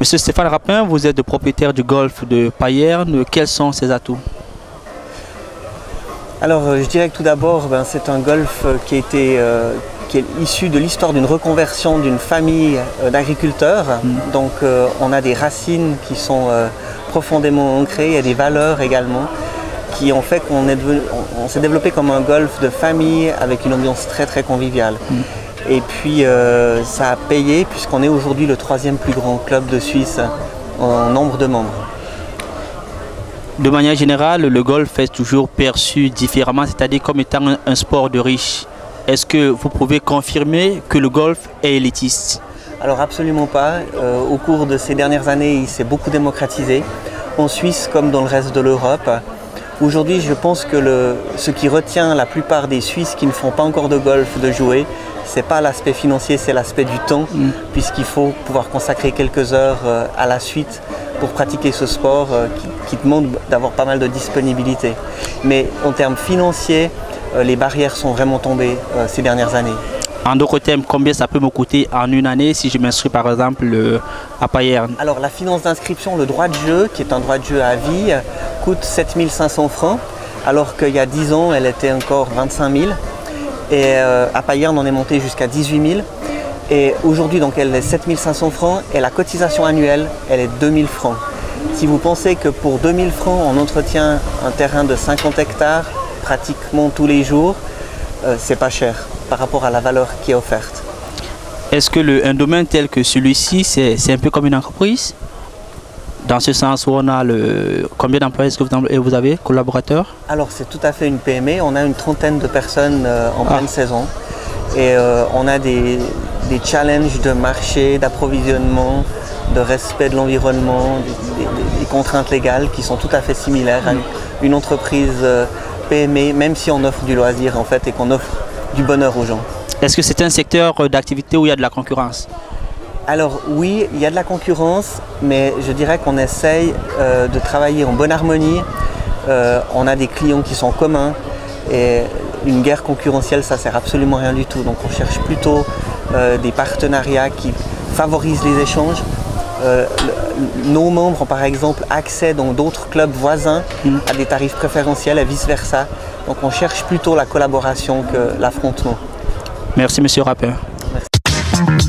Monsieur Stéphane Rapin, vous êtes le propriétaire du golf de Payerne. Quels sont ses atouts? Alors je dirais que tout d'abord, c'est un golf qui est issu de l'histoire d'une reconversion d'une famille d'agriculteurs. Donc on a des racines qui sont profondément ancrées, il y a des valeurs également qui ont fait qu'on s'est développé comme un golf de famille avec une ambiance très très conviviale. Et puis ça a payé puisqu'on est aujourd'hui le 3e plus grand club de Suisse en nombre de membres. De manière générale, le golf est toujours perçu différemment, c'est-à-dire comme étant un sport de riches. Est-ce que vous pouvez confirmer que le golf est élitiste? Alors absolument pas. Au cours de ces dernières années, il s'est beaucoup démocratisé, en Suisse comme dans le reste de l'Europe. Aujourd'hui, je pense que ce qui retient la plupart des Suisses qui ne font pas encore de golf de jouer, c'est pas l'aspect financier, c'est l'aspect du temps, puisqu'il faut pouvoir consacrer quelques heures à la suite pour pratiquer ce sport qui demande d'avoir pas mal de disponibilité. Mais en termes financiers, les barrières sont vraiment tombées ces dernières années. En d'autres termes, combien ça peut me coûter en une année si je m'inscris par exemple à Payerne? Alors la finance d'inscription, le droit de jeu, qui est un droit de jeu à vie, coûte 7 500 francs, alors qu'il y a 10 ans, elle était encore 25 000. Et à Payerne, on est monté jusqu'à 18 000. Et aujourd'hui, donc, elle est 7 500 francs et la cotisation annuelle, elle est 2 000 francs. Si vous pensez que pour 2 000 francs, on entretient un terrain de 50 hectares pratiquement tous les jours, c'est pas cher par rapport à la valeur qui est offerte. Est-ce que un domaine tel que celui-ci, c'est un peu comme une entreprise? Dans ce sens où on a combien d'employés est-ce que vous avez, collaborateurs? Alors c'est tout à fait une PME, on a une trentaine de personnes en pleine saison et on a des challenges de marché, d'approvisionnement, de respect de l'environnement, des contraintes légales qui sont tout à fait similaires à une entreprise PME, même si on offre du loisir en fait et qu'on offre du bonheur aux gens. Est-ce que c'est un secteur d'activité où il y a de la concurrence? Alors oui, il y a de la concurrence, mais je dirais qu'on essaye de travailler en bonne harmonie. On a des clients qui sont communs et une guerre concurrentielle, ça sert absolument rien du tout. Donc on cherche plutôt des partenariats qui favorisent les échanges. Nos membres ont par exemple accès dans d'autres clubs voisins à des tarifs préférentiels et vice-versa. Donc on cherche plutôt la collaboration que l'affrontement. Merci Monsieur Rapin. Merci.